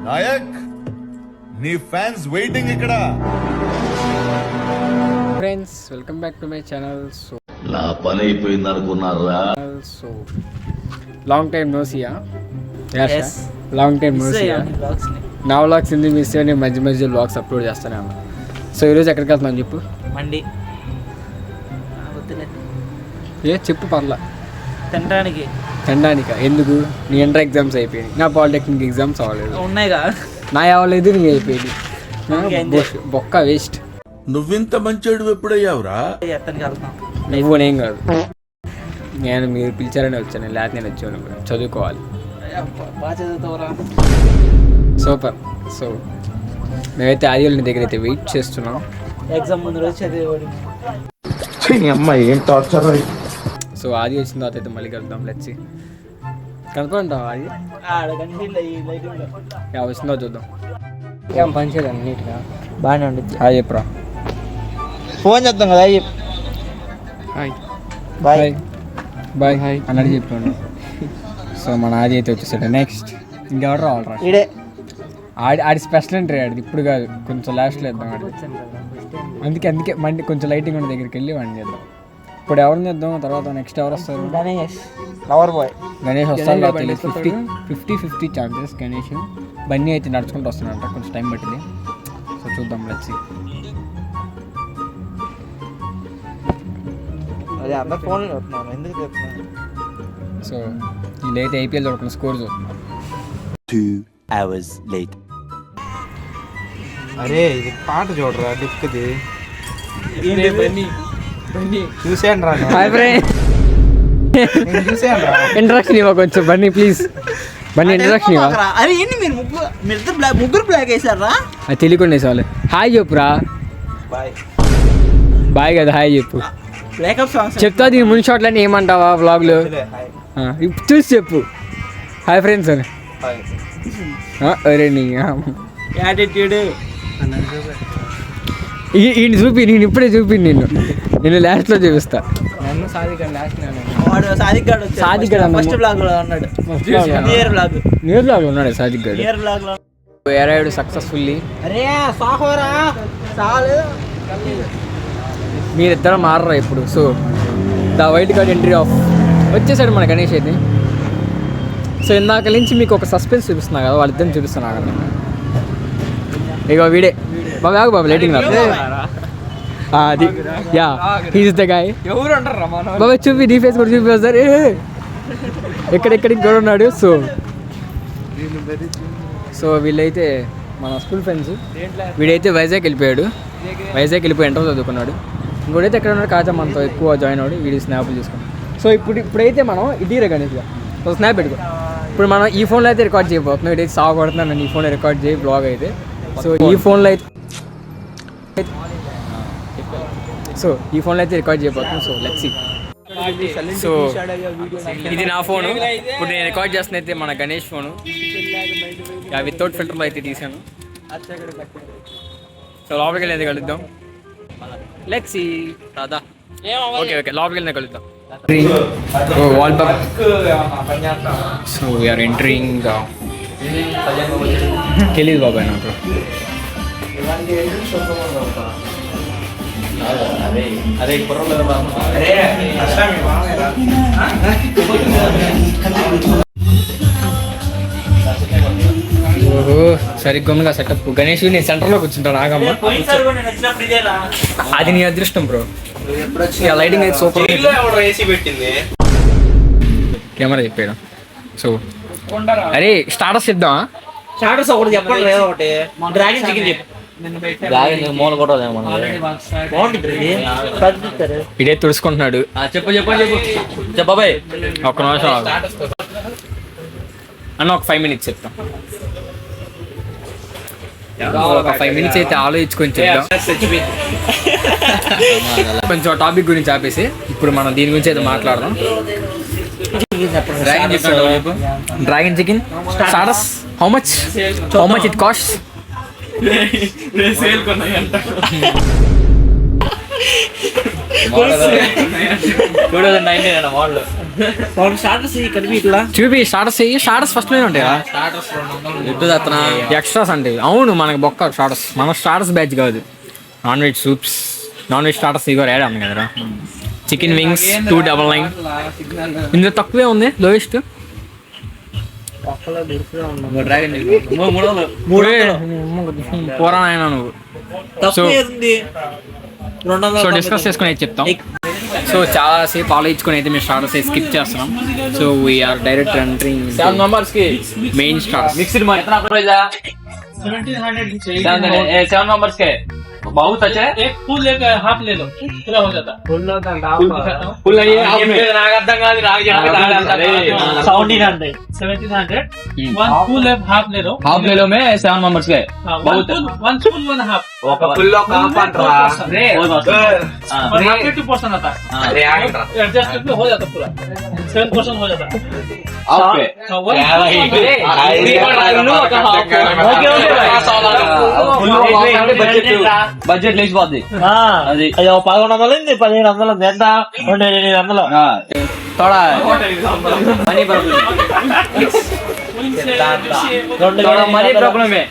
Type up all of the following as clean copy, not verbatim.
నాయక్ నీ fans waiting ఇక్కడ. Friends welcome back to my channel. So నా పని అయిపోయింది అనుకున్నారా? సో లాంగ్ టైమ్ నో సియా. లాంగ్ టైమ్ నో సియా. నా వ్లాగ్స్ ఎందుకు మిస్ అయ్యి మధ్య మధ్య వ్లాగ్స్ అప్లోడ్ చేస్తానే ఉన్నా. సో ఈరోజు ఎక్కడికి వెళ్తున్నాను చెప్పు. మండి చెప్పు పర్లా. తినడానికి. ఎందుకు? నీ ఇంటర్ ఎగ్జామ్స్ అయిపోయింది, నా పాలిటెక్నిక్ ఎగ్జామ్స్ అవ్వలేదు. ఉన్నాయిగా, నా అవ్వలేదు, నీ అయిపోయింది. బొక్క వేస్ట్. నువ్వింత మంచోడు ఎప్పుడయ్యావురా? నువ్వు నేను కాదు, నేను మీరు పిలిచారని వచ్చాను, లేకపోతే నేను వచ్చాను. చదువుకోవాలి. బాగా చదువుతావురా. సూపర్. సో మేమైతే ఆదివాళ్ళ దగ్గర అయితే వెయిట్ చేస్తున్నాం. ఎగ్జామ్ ముందు రోజు చదివేవాడు. అమ్మాయి ఏం టార్చర్. సో ఆది వచ్చిన తర్వాత అయితే మళ్ళీ కలుద్దాం. Let's see. కనుక్కుంటాం ఆది వచ్చిందో చూద్దాం. ఏం పని చేయడం నీట్గా బాగానే ఉండదు. హాయ్ చెప్పురా. ఫోన్ చేద్దాం కదా. హాయ్ బాయ్ బాయ్ హాయ్ అన్నట్టు చెప్పాను. సో మన ఆది అయితే వచ్చేసాడు. నెక్స్ట్ ఇంకెవరు రావాలరా? ఇడే ఆడి స్పెషల్ ఎంట్రీ ఆడిది, ఇప్పుడు కాదు, కొంచెం లాస్ట్లో వేద్దాం ఆడి. అందుకే మండి కొంచెం లైటింగ్ ఉన్న దగ్గరికి వెళ్ళి వాడిని చేద్దాం. ఇప్పుడు ఎవరిని చేద్దాం, తర్వాత నెక్స్ట్ ఎవరు వస్తారు? Ganesh lover boy. గణేష్ వస్తారు. 50-50 ఛాన్సెస్. గణేష్ బన్నీ అయితే నడుచుకుంటూ వస్తున్నాడంట, కొంచెం టైం పట్టింది. సో చూద్దాం. Let's see. అదే అందరు ఫోన్లో చూస్తున్నాను, ఎందుకు చెప్తున్నాను. సో వీళ్ళైతే ఐపీఎల్ చూడకుండా స్కోర్ చూస్తున్నాం. 2 hours later. అరే ఇది పాట చూడరా డిక్ది. చూసాను రా. ఇంట్రడక్షన్ ఇవ్వ కొంచెం బన్నీ, ప్లీజ్. బన్నీ ఇంట్రడక్షన్ ఇవ్వ. అరే ఏంటి మీరు ముగ్గురు బ్లాక్ వేసారా? అది తెలియకుండా వేసేవాళ్ళు. హాయ్ చెప్పురా. బాయ్ కదా, హాయ్ చెప్పు. బ్రేకప్ సాంగ్స్ చెప్తా. దీని ముందు షాట్లన్నీ ఏమంటావా వ్లాగ్లో? ఇప్పుడు చూసి చెప్పు. హాయ్ ఫ్రెండ్స్ అని. అరే నీ యాటిట్యూడ్. ఈయన చూపి, నేను ఇప్పుడే చూపి, నేను లాస్ట్లో చూపిస్తా. నన్ను సాదిక్ గాడు ఫస్ట్ బ్లాగ్ లో ఉన్నాడు. న్యూర్ బ్లాగ్ ఉన్నాడు సాదిక్ గాడు. ఏరాడు సక్సెస్ఫుల్లీ. అరే సాహోరా చాలు. మీరిద్దరం మారరా ఇప్పుడు. So the wild card entry of వచ్చేసాడు మన గణేష్ అయితే. సో ఇందాక నుంచి మీకు ఒక సస్పెన్స్ చూపిస్తున్నా కదా, వాళ్ళిద్దరిని చూపిస్తున్నా కదా. ఇగో వీడే బాబు లైటింగ్ అది. Yeah he's the guy. ఎవరు అంటారా బాబా చూపి, నీ ఫేస్ కూడా చూపి సార్. ఎక్కడెక్కడికి కూడా ఉన్నాడు. సో వీళ్ళైతే మన స్కూల్ ఫ్రెండ్స్. వీడైతే వైజాగ్ వెళ్ళిపోయాడు. ఇంటర్ చదువుకున్నాడు. ఇంకోటైతే ఎక్కడ ఉన్నాడు, కాచా మనతో ఎక్కువ జాయిన్ అవ్వడు. వీడియో స్నాప్లు తీసుకున్నాడు. సో ఇప్పుడైతే మనం ఇటీరే గణేష్గా సో స్నాప్ పెట్టుకో. ఇప్పుడు మనం ఈ ఫోన్లో అయితే రికార్డ్ చేయబోతున్నాం. ఇదైతే సాగు కొడుతున్నాను నన్ను ఈ ఫోన్లో రికార్డ్ చేయి బ్లాగ్ అయితే. సో ఈ ఫోన్లో అయితే రికార్డ్ చేయబోతున్నాం. So let's see. సో ఇది నా ఫోను. ఇప్పుడు నేను రికార్డ్ చేస్తున్న అయితే మన గణేష్ ఫోను. వితౌట్ ఫిల్టర్లో అయితే తీసాను. సో లోపలికి వెళ్ళి కలుద్దాం. Let's see. రాదా ఓకే లోపలికి వెళ్ళి కలుద్దాం. Wall paper. So we are entering. తెలీదు బాబాయ్ నాకు. ఓహో సరిగ్గా సెటప్. గణేష్ నేను సెంటర్లో కూర్చుంటాను. ఆగమ్మ, అది నీ అదృష్టం బ్రో. లైటింగ్ అయితే సూపర్. కెమెరా చెప్పాడు. సో అరే స్టార్టర్స్ చెప్దామా? స్టార్టర్స్ ఒకటి చెప్పండి. ఒకటి డ్రాగన్ చికెన్ చెప్పు. ఇడే తుడుచుకుంటున్నాడు. చెప్పబాయ్ ఒక్క నిమిషం అన్న, ఒక 5 minutes చెప్తాం. ఒక 5 minutes అయితే ఆలోచించుకొని చెప్తాం. కొంచెం టాపిక్ గురించి ఆపేసి ఇప్పుడు మనం దీని గురించి అయితే మాట్లాడదాం. Dragon chicken starters. How much it cost? 2019 model. Starters కలిపి ఇట్లా చూపి స్టార్టర్స్ అయ్యి స్టార్టర్స్ ఫస్ట్ లోనే ఉంటాయి ఎక్స్ట్రాస్ అంటే అవును మనకి బొక్క స్టార్టర్స్ మన స్టార్టర్స్ బ్యాచ్ కాదు non veg soups non veg starters ఇగో యాడ్ ఉంది కదరా చికెన్ వింగ్స్ 299 ఇందులో తక్కువే ఉంది లోయెస్ట్ పోరా నాయనా నువ్వు సో డిస్కస్ చేసుకుని అయితే చెప్తాం సో చాలా సేపు ఆలోచించుకొని అయితే మేము స్టార్టర్స్ స్కిప్ చేస్తున్నాం so we are direct entering 7 members కి మెయిన్ స్టార్టర్స్ మిక్స్డ్ में कितना प्राइस है 7 members के बहुत अच्छा है एक फुल लेकर हाफ ले लो पूरा हो जाता फुल नहीं है నాకు అర్థం కాదు నాకు 1700 वन फुल है हाफ ले लो हाफ ले लो मैं 7 members के बहुत वन फुल वन हाफ ఒక ఫుల్ లో హాఫ్ అంటరా और हाफ में 2% आता है एडजस्ट करके हो जाता पूरा 7% हो जाता ఓకే బడ్జెట్ లేచిపోద్ది అది 1100 1500 ఎంత 2200 తోడా మనీ ప్రాబ్లం మనీ ప్రాబ్లమే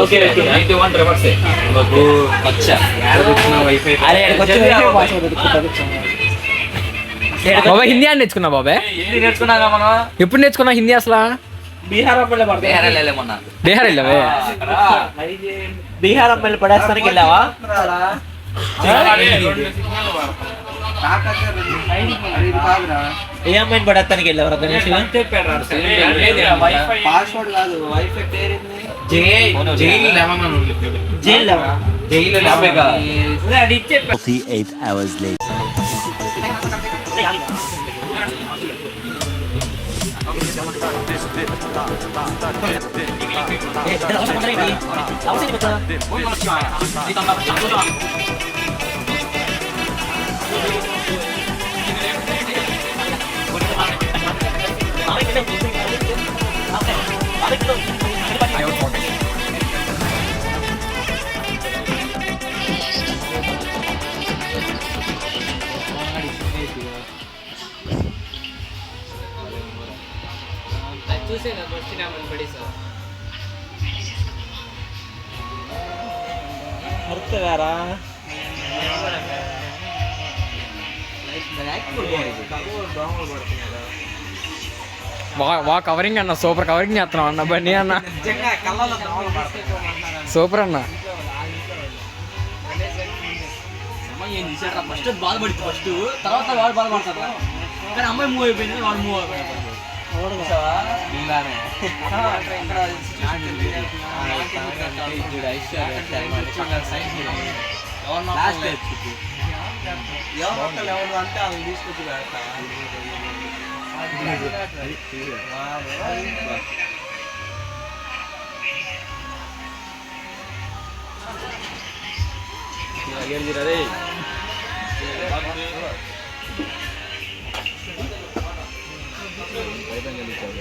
ఓకే 91 రివర్స్ अच्छा అరే బాబా హిందీ అని నేర్చుకున్నా బాబే హిందీ నేర్చుకున్నాగా మనం ఎప్పుడు నేర్చుకున్నా హిందీ అసలు బీహార్ అమ్మాయిలు పడతాయి బీహార్ వెళ్ళలే మొన్న బీహార్ వెళ్ళావే బీహార్ అమ్మాయిలు పడేస్తానికి వెళ్ళావా ఏ అమ్మాయిని పడేస్తానికి వెళ్ళావరా గణేష్ పాస్వర్డ్ కాదు వైఫై పేరు జైలు 48 hours later. మర్చిపోయారా వా కవరింగ్ అన్న సూపర్ కవరింగ్ చేస్తున్నావు అన్న బండి అన్న సూపర్ అన్న ఫస్ట్ బాధపడుతుంది ఫస్ట్ తర్వాత వాడు బాధపడతారు కానీ అమ్మాయి మూవ్ అయిపోయింది వాడు మూవ్ అయిపోయాడు ఎవరు అంటే వాళ్ళని తీసుకొచ్చి పెడతా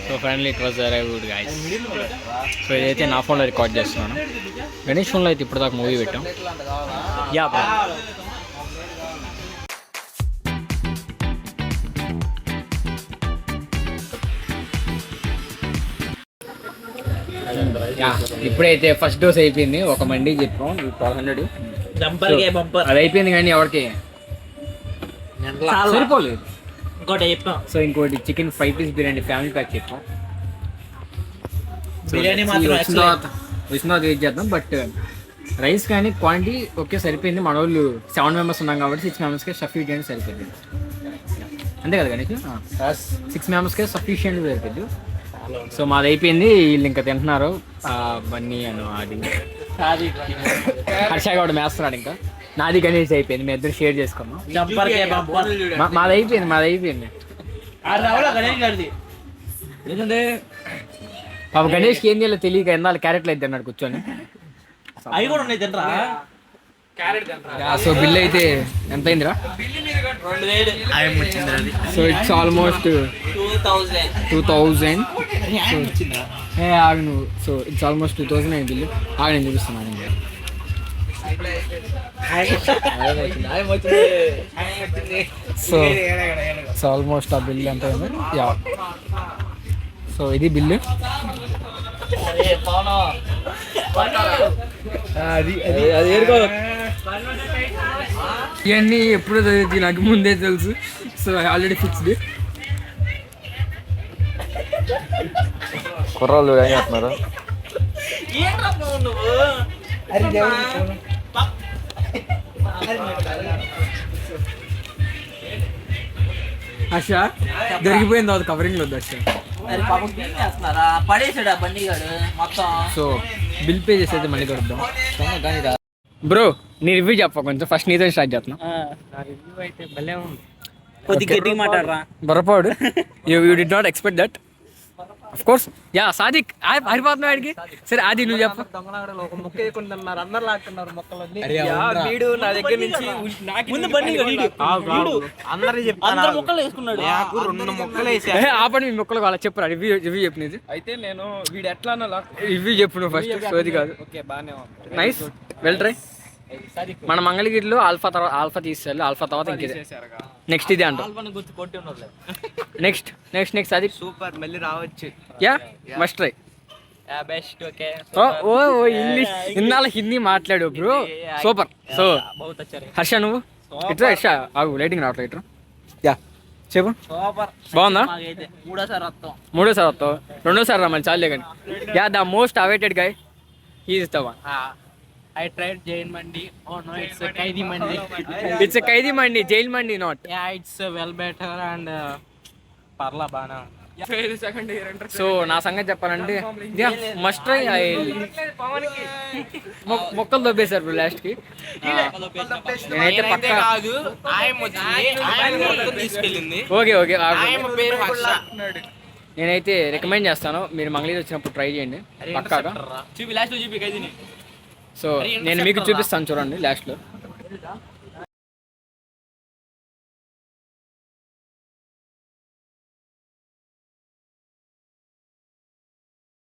so finally it was very good guys so ఇదైతే నా ఫోన్లో రికార్డ్ చేస్తున్నాను గణేష్ ఫోన్లో అయితే ఇప్పుడు దాకా మూవీ పెట్టాం యా ఇప్పుడైతే ఫస్ట్ డోస్ అయిపోయింది ఒక మండి చెప్పాం 1200 అది అయిపోయింది కానీ ఎవరికి సరిపోలేదు ఇంకోటి చెప్పాం సో ఇంకోటి chicken 5 piece biryani family pack చెప్పాం బిర్యానీ మాత్రం వచ్చిన వెయిట్ చేద్దాం బట్ రైస్ కానీ క్వాంటిటీ ఓకే సరిపోయింది మన వాళ్ళు 7 members ఉన్నాం కాబట్టి 6 membersకే సఫిషియెంట్ సరిపోయింది అంతే కదా గణేష్ 6 membersకే సఫిషియెంట్ సరిపోయింది సో మాది అయిపోయింది వీళ్ళు ఇంకా తింటున్నారు బన్నీ అను అది హర్ష కూడా మేస్తున్నాడు ఇంకా నాది గణేష్ అయిపోయింది మేము ఇద్దరు షేర్ చేసుకున్నాం మాది అయిపోయింది ఏంటంటే పాప గణేష్కి ఏం చేయాలో తెలియక ఎందాలు క్యారెట్లు అయితే అన్నాడు కూర్చొని అవి కూడా ఉన్నాయి తింటరా సో బిల్ అయితే ఎంత అయిందిరా సో ఇట్స్ ఆల్మోస్ట్ 2000 ఆగు నువ్వు సో ఇట్స్ ఆల్మోస్ట్ 2000 అయింది బిల్లు ఆగు నేను చూపిస్తున్నాను సో ఆల్మోస్ట్ ఆ బిల్ ఎంత అయింది? యా, సో ఇది బిల్లు. ఇవన్నీ ఎప్పుడు చదివింది నాకు ముందే తెలుసు. So already fixed. కుర్రాళ్ళు ఏం చేస్తున్నారు? అష దొరికిపోయింది అది కవరింగ్ వద్దు అష. మరి పాపం ఏం చేస్తున్నారా? పడేసాడు ఆ బండి గాడు మొత్తం. సో బిల్ పే చేసేది మళ్ళీ కలుద్దాం. బ్రో నీ రివ్యూ చెప్ప కొంచెం. ఫస్ట్ నీతో స్టార్ట్ చేస్తున్నా. నా రివ్యూ అయితే భలే ఉంది. కొద్ది గట్టిగా మాట్లాడరా. బొరపాడు. You did not expect that. Of course yeah. Sadiq హరిపోతున్నాడు ఆడికి. సరే అది నువ్వు చెప్పు. మొక్క వేయకుండా అందరు లాక్కున్నారు మొక్కలన్నీ. వీడు నా దగ్గర నుంచి ముందు బండి అందరూ అందరు మొక్కలు వేసుకున్నాడు. నాకు 2 మొక్కలు వేసా. ఆపండి మీ మొక్కలు వాళ్ళ చెప్పురా. రివ్యూ చెప్పు నీది. అయితే నేను వీడు ఎట్లా రివ్యూ చెప్పు నువ్వు ఫస్ట్. సోది కాదు. ఓకే బానే ఉంది. Nice, well try. మన మంగళగిరిలో ఆల్ఫా తీసేయాలి. ఆల్ఫా తర్వాత ఇంకేది నెక్స్ట్ ఇది అంట. గుర్తు కొట్టి ఉన్నది. నెక్స్ట్ అది సూపర్ మళ్ళీ రావచ్చు. Yeah must try. Best. Okay ఓ ఇంగ్లీష్ ఇన్నాళ్ళ హిందీ మాట్లాడు బ్రో. సూపర్. సో బహుత్ అచ్చా రే. హర్ష నువ్వు ఇట్రా. హర్ష ఆగు, లైటింగ్ రావట్లేదు. ఇట్రా. యా చెప్పు. సూపర్. బాగుందా? మాకైతే మూడోసారి వస్తాం. మూడోసారి వస్తావు. రెండోసారి రా మళ్ళీ చాలే కానీ. Yeah the most awaited guy he is the one. I tried jail mandi. Oh no, it's a kaidi mandi. It's a kaidi mandi, jail mandi not. Yeah, it's well better and parla bana. So నా సంగతి చెప్పాలంటే yeah must try. మొక్కలు దొబ్బేశారు bro last కి. నేనైతే పక్కా తీసుకెళ్ళింది. Okay పేరు హర్ష. నేనైతే recommend చేస్తాను. మీరు మంగళగిరి వచ్చినప్పుడు ట్రై చేయండి పక్కాగా. చూపి లాస్ట్ లో చూపి కైదిని. సో నేను మీకు చూపిస్తాను చూడండి లాస్ట్లో.